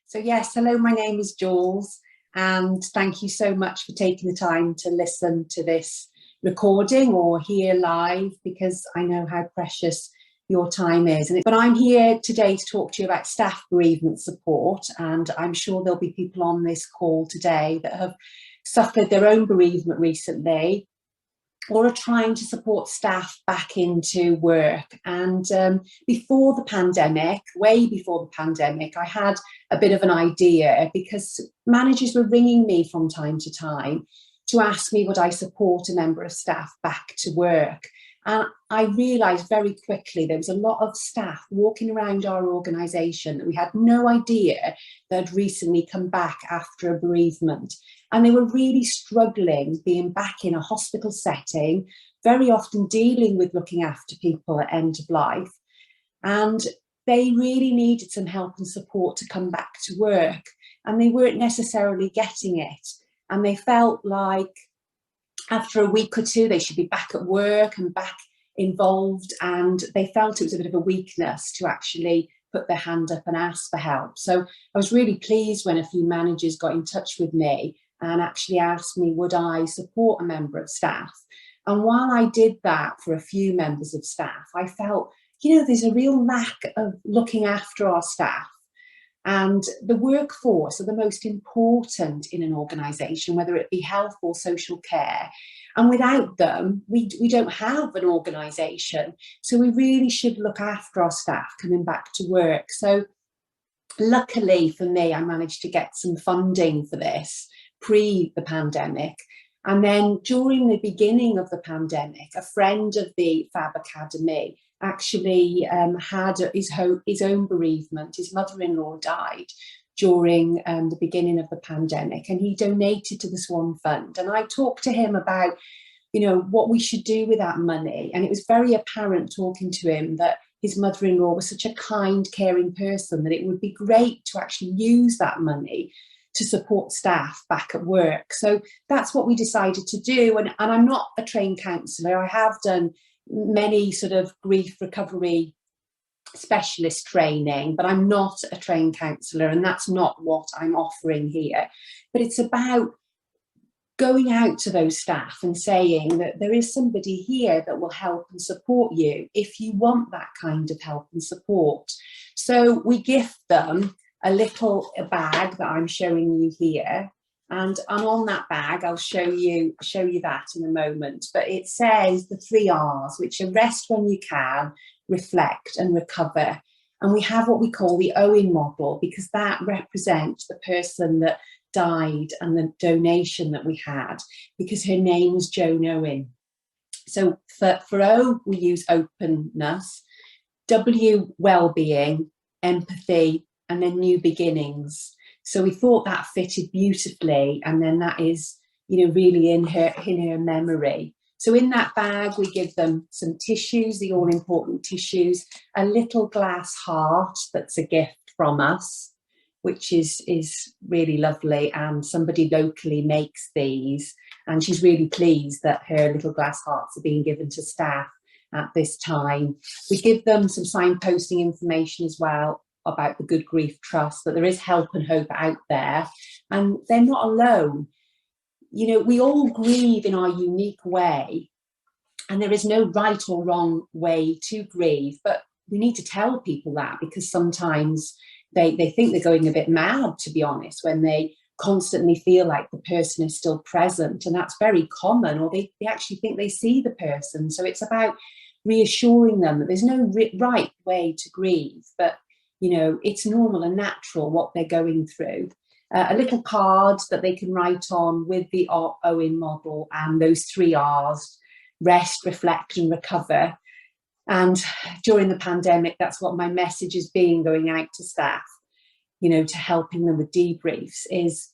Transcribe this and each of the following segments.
So yes, hello, my name is Jules, and thank you so much for taking the time to listen to this recording or hear live, because I know how precious your time is. But I'm here today to talk to you about staff bereavement support, and I'm sure there'll be people on this call today that have suffered their own bereavement recently, or are trying to support staff back into work. And before the pandemic, way before the pandemic, I had a bit of an idea, because managers were ringing me from time to time to ask me would I support a member of staff back to work. And I realised very quickly there was a lot of staff walking around our organisation that we had no idea that had recently come back after a bereavement. And they were really struggling being back in a hospital setting, very often dealing with looking after people at end of life. And they really needed some help and support to come back to work. And they weren't necessarily getting it. And they felt like after a week or two, they should be back at work and back involved. And they felt it was a bit of a weakness to actually put their hand up and ask for help. So I was really pleased when a few managers got in touch with me and actually asked me, would I support a member of staff? And while I did that for a few members of staff, I felt, there's a real lack of looking after our staff. And the workforce are the most important in an organisation, whether it be health or social care. And without them, we don't have an organisation. So we really should look after our staff coming back to work. So luckily for me, I managed to get some funding for this pre the pandemic. And then during the beginning of the pandemic, a friend of the Fab Academy actually had his own bereavement. His mother-in-law died during the beginning of the pandemic, and he donated to the Swan Fund. And I talked to him about, what we should do with that money. And it was very apparent talking to him that his mother-in-law was such a kind, caring person that it would be great to actually use that money to support staff back at work. So that's what we decided to do. And I'm not a trained counsellor. I have done many sort of grief recovery specialist training, but I'm not a trained counsellor, and that's not what I'm offering here. But it's about going out to those staff and saying that there is somebody here that will help and support you if you want that kind of help and support. So we gift them a little bag that I'm showing you here. And on that bag, I'll show you that in a moment. But it says the 3 R's, which are rest when you can, reflect and recover. And we have what we call the Owen model, because that represents the person that died and the donation that we had, because her name's Joan Owen. So for O, we use openness, W, well-being, empathy, and then new beginnings. So we thought that fitted beautifully, and then that is, really in her memory. So in that bag, we give them some tissues, the all-important tissues, a little glass heart that's a gift from us, which is really lovely, and somebody locally makes these, and she's really pleased that her little glass hearts are being given to staff at this time. We give them some signposting information as well about the Good Grief Trust, that there is help and hope out there, and they're not alone. We all grieve in our unique way, and there is no right or wrong way to grieve, but we need to tell people that, because sometimes they think they're going a bit mad, to be honest, when they constantly feel like the person is still present, and that's very common, or they actually think they see the person. So it's about reassuring them that there's no right way to grieve, but it's normal and natural what they're going through. A little card that they can write on with the Owen model and those 3 R's, rest, reflect and recover. And during the pandemic, that's what my message has been, going out to staff, to helping them with debriefs, is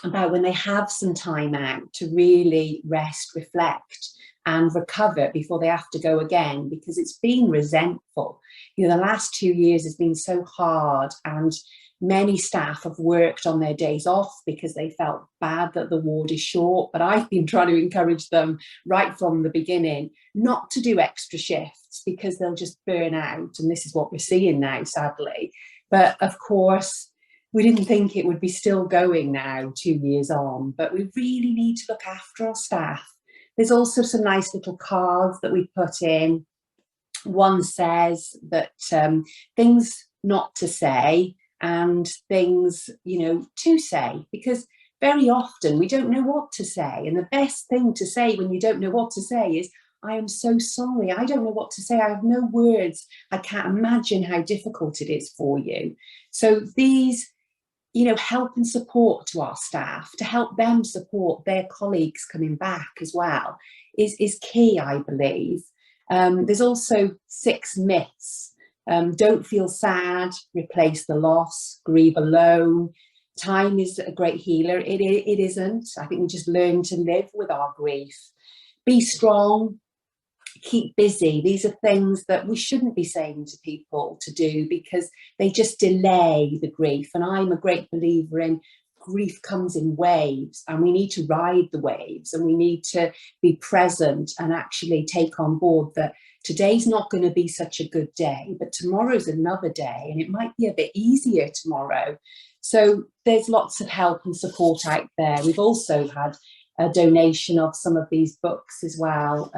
about when they have some time out to really rest, reflect and recover before they have to go again, because it's been resentful. The last 2 years has been so hard, and many staff have worked on their days off because they felt bad that the ward is short. But I've been trying to encourage them right from the beginning not to do extra shifts, because they'll just burn out. And this is what we're seeing now, sadly. But of course, we didn't think it would be still going now 2 years on, but we really need to look after our staff. There's also some nice little cards that we put in. One says that things not to say and things, to say, because very often we don't know what to say. And the best thing to say when you don't know what to say is, I am so sorry, I don't know what to say, I have no words, I can't imagine how difficult it is for you. So these, help and support to our staff, to help them support their colleagues coming back as well, is key, I believe. There's also 6 myths. Don't feel sad, replace the loss, grieve alone. Time is a great healer. It isn't. I think we just learn to live with our grief. Be strong, keep busy. These are things that we shouldn't be saying to people to do because they just delay the grief. And I'm a great believer in grief comes in waves, and we need to ride the waves, and we need to be present and actually take on board that today's not going to be such a good day, but tomorrow's another day, and it might be a bit easier tomorrow. So there's lots of help and support out there. We've also had a donation of some of these books as well,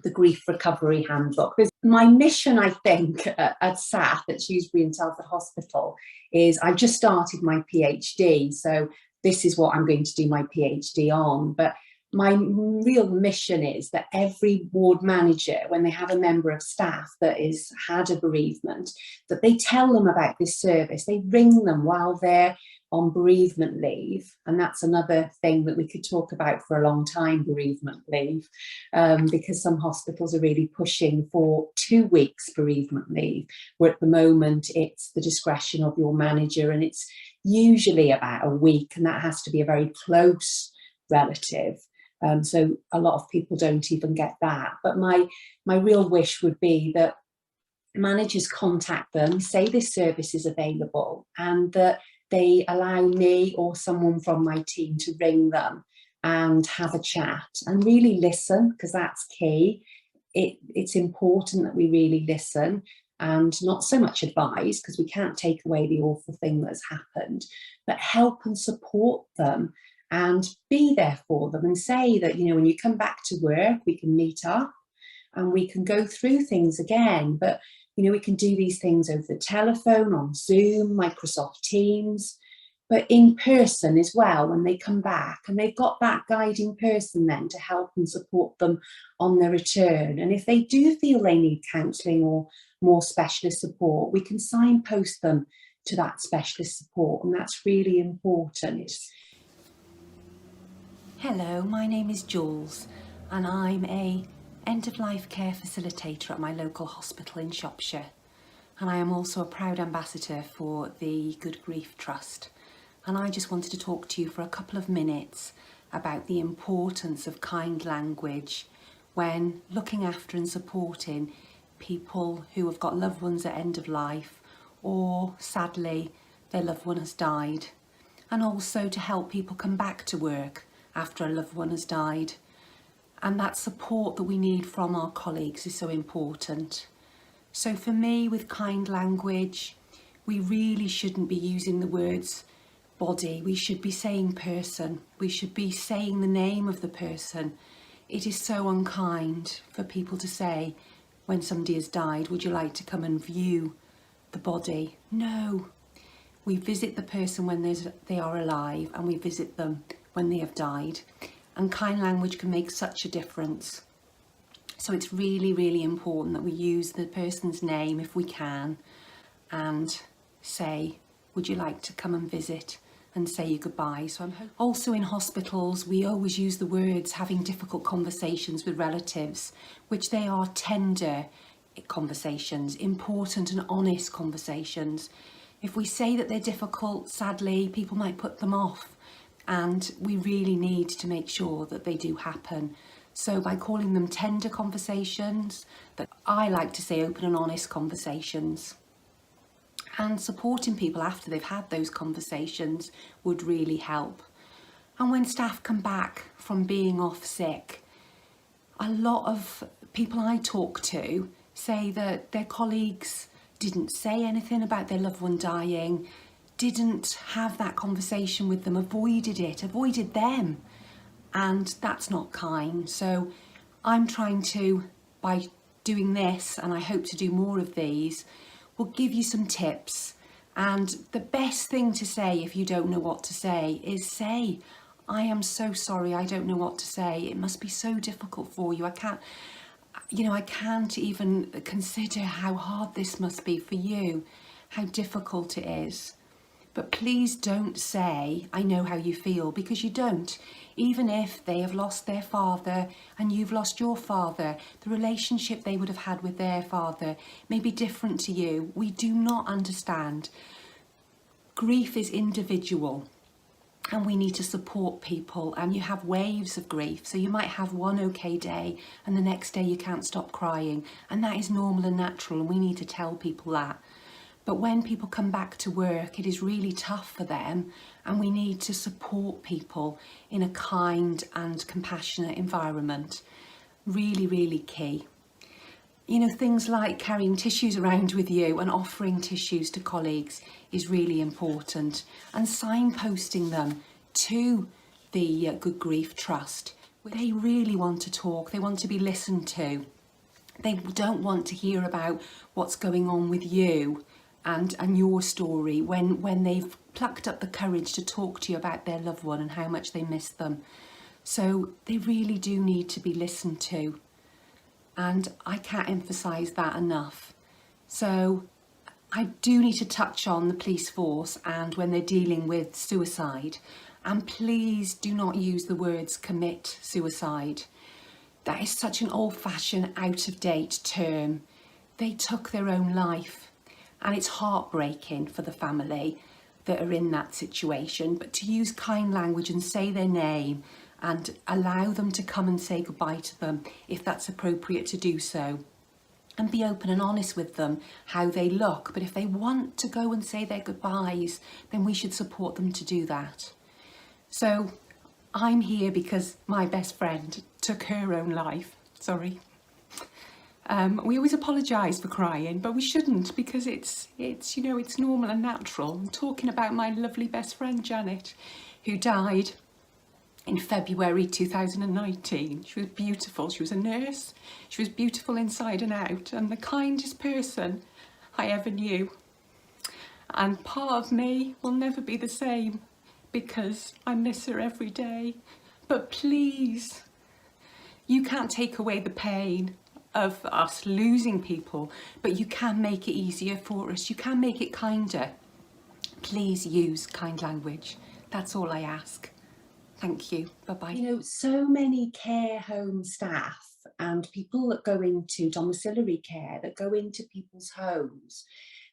the Grief Recovery Handbook. My mission, I think, at SATH, at Shrewsbury and Telford Hospital, is I've just started my PhD. So this is what I'm going to do my PhD on. But my real mission is that every ward manager, when they have a member of staff that has had a bereavement, that they tell them about this service. They ring them while they're on bereavement leave. And that's another thing that we could talk about for a long time, bereavement leave, because some hospitals are really pushing for 2 weeks bereavement leave, where at the moment it's the discretion of your manager, and it's usually about a week, and that has to be a very close relative. So a lot of people don't even get that. But my real wish would be that managers contact them, say this service is available, and that they allow me or someone from my team to ring them and have a chat and really listen, because that's key. It's important that we really listen and not so much advise, because we can't take away the awful thing that's happened, but help and support them and be there for them and say that, when you come back to work, we can meet up and we can go through things again. But we can do these things over the telephone, on Zoom, Microsoft Teams, but in person as well when they come back. And they've got that guiding person then to help and support them on their return. And if they do feel they need counselling or more specialist support, we can signpost them to that specialist support. And that's really important. Hello, my name is Jules, and I'm a end-of-life care facilitator at my local hospital in Shropshire, and I am also a proud ambassador for the Good Grief Trust. And I just wanted to talk to you for a couple of minutes about the importance of kind language when looking after and supporting people who have got loved ones at end of life, or sadly their loved one has died, and also to help people come back to work after a loved one has died. And that support that we need from our colleagues is so important. So for me, with kind language, we really shouldn't be using the words body. We should be saying person. We should be saying the name of the person. It is so unkind for people to say, when somebody has died, would you like to come and view the body? No. We visit the person when they are alive, and we visit them when they have died. And kind language can make such a difference. So it's really, really important that we use the person's name if we can, and say, would you like to come and visit, and say your goodbye. So also in hospitals, we always use the words having difficult conversations with relatives, which they are tender conversations, important and honest conversations. If we say that they're difficult, sadly, people might put them off. And we really need to make sure that they do happen. So by calling them tender conversations, that I like to say open and honest conversations, and supporting people after they've had those conversations would really help. And when staff come back from being off sick, a lot of people I talk to say that their colleagues didn't say anything about their loved one dying, didn't have that conversation with them, avoided them, and that's not kind. So I'm trying to, by doing this, and I hope to do more of these, will give you some tips. And the best thing to say if you don't know what to say is say, I am so sorry, I don't know what to say. It must be so difficult for you. I can't even consider how hard this must be for you, how difficult it is. But please don't say, I know how you feel, because you don't. Even if they have lost their father and you've lost your father, the relationship they would have had with their father may be different to you. We do not understand. Grief is individual, and we need to support people, and you have waves of grief. So you might have one okay day and the next day you can't stop crying, and that is normal and natural, and we need to tell people that. But when people come back to work, it is really tough for them, and we need to support people in a kind and compassionate environment. Really, really key. Things like carrying tissues around with you and offering tissues to colleagues is really important, and signposting them to the Good Grief Trust. They really want to talk, they want to be listened to. They don't want to hear about what's going on with you and your story when they've plucked up the courage to talk to you about their loved one and how much they miss them. So they really do need to be listened to, and I can't emphasise that enough. So I do need to touch on the police force and when they're dealing with suicide, and please do not use the words commit suicide. That is such an old-fashioned, out-of-date term. They took their own life. And it's heartbreaking for the family that are in that situation. But to use kind language and say their name and allow them to come and say goodbye to them if that's appropriate to do so. And be open and honest with them how they look. But if they want to go and say their goodbyes, then we should support them to do that. So I'm here because my best friend took her own life. Sorry. We always apologise for crying, but we shouldn't, because it's normal and natural. I'm talking about my lovely best friend Janet, who died in February 2019. She was beautiful. She was a nurse. She was beautiful inside and out, and the kindest person I ever knew. And part of me will never be the same because I miss her every day. But please, you can't take away the pain of us losing people, but you can make it easier for us. You can make it kinder. Please use kind language. That's all I ask. Thank you. Bye-bye. So many care home staff and people that go into domiciliary care, that go into people's homes,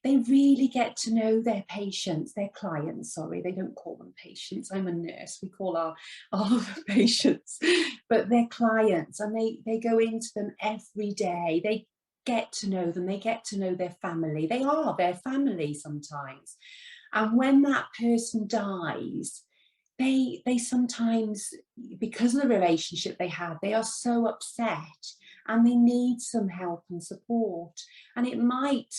they really get to know their patients, their clients, sorry, they don't call them patients. I'm a nurse, we call our patients, but their clients, and they go into them every day. They get to know them, they get to know their family. They are their family sometimes. And when that person dies, they sometimes, because of the relationship they had, they are so upset and they need some help and support. And it might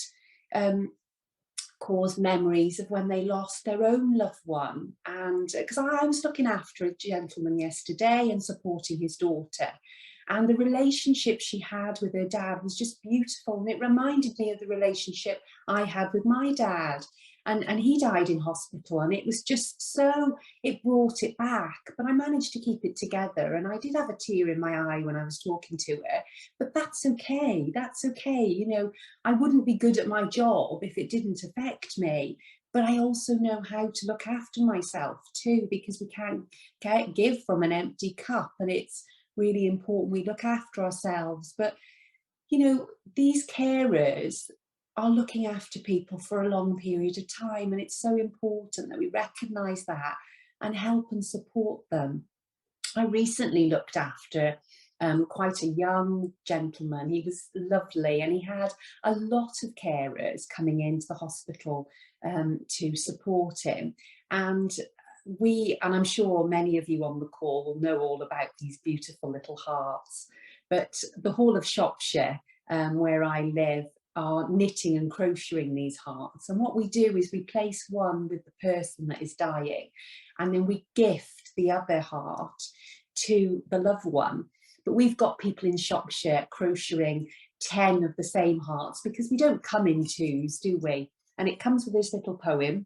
cause memories of when they lost their own loved one. And because I was looking after a gentleman yesterday and supporting his daughter, and the relationship she had with her dad was just beautiful, and it reminded me of the relationship I had with my dad. And he died in hospital, and it was just so, it brought it back. But I managed to keep it together, and I did have a tear in my eye when I was talking to her, but that's okay. That's okay. I wouldn't be good at my job if it didn't affect me, but I also know how to look after myself too, because we can't give from an empty cup, and it's really important we look after ourselves. But these carers are looking after people for a long period of time, and it's so important that we recognise that and help and support them. I recently looked after quite a young gentleman. He was lovely, and he had a lot of carers coming into the hospital to support him. And I'm sure many of you on the call will know all about these beautiful little hearts, but the whole of Shropshire, where I live, are knitting and crocheting these hearts. And what we do is we place one with the person that is dying, and then we gift the other heart to the loved one. But we've got people in Shropshire crocheting 10 of the same hearts, because we don't come in twos, do we? And it comes with this little poem.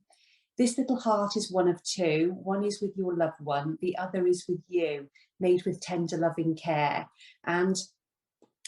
This little heart is one of two. One is with your loved one, the other is with you, made with tender loving care. And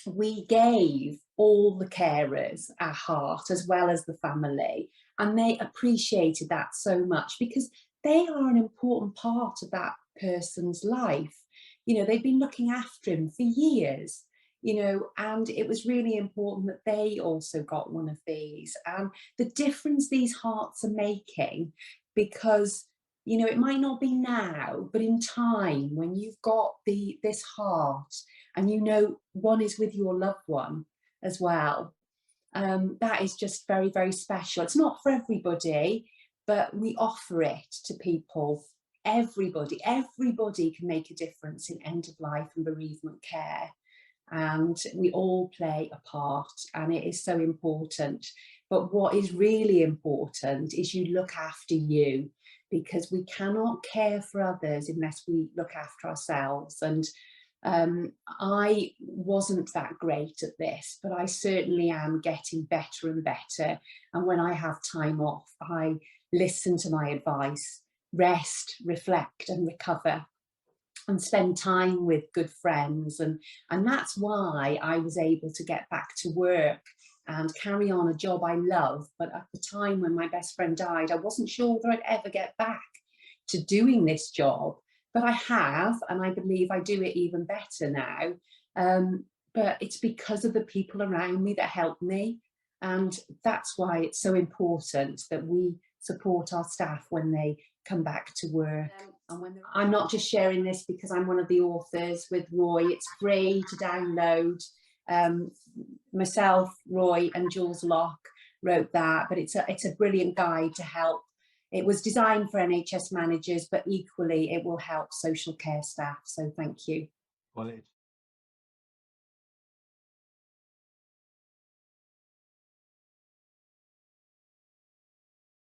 we gave all the carers our heart as well as the family, and they appreciated that so much, because they are an important part of that person's life. You know, they've been looking after him for years, you know, and it was really important that they also got one of these. And the difference these hearts are making, because, you know, it might not be now, but in time, when you've got this heart and you know one is with your loved one as well, that is just very, very special. It's not for everybody, but we offer it to people. Everybody can make a difference in end of life and bereavement care, and we all play a part, and it is so important. But what is really important is you look after you, because we cannot care for others unless we look after ourselves. And I wasn't that great at this, but I certainly am getting better and better. And when I have time off, I listen to my advice, rest, reflect and recover, and spend time with good friends. And that's why I was able to get back to work and carry on a job I love. But at the time when my best friend died, I wasn't sure whether I'd ever get back to doing this job. But I have, and I believe I do it even better now. But it's because of the people around me that help me. And that's why it's so important that we support our staff when they come back to work. And when I'm not just sharing this because I'm one of the authors with Roy, it's free to download. Myself, Roy and Jules Locke wrote that, but it's a brilliant guide to help. It was designed for NHS managers, but equally it will help social care staff. So thank you. Well, it's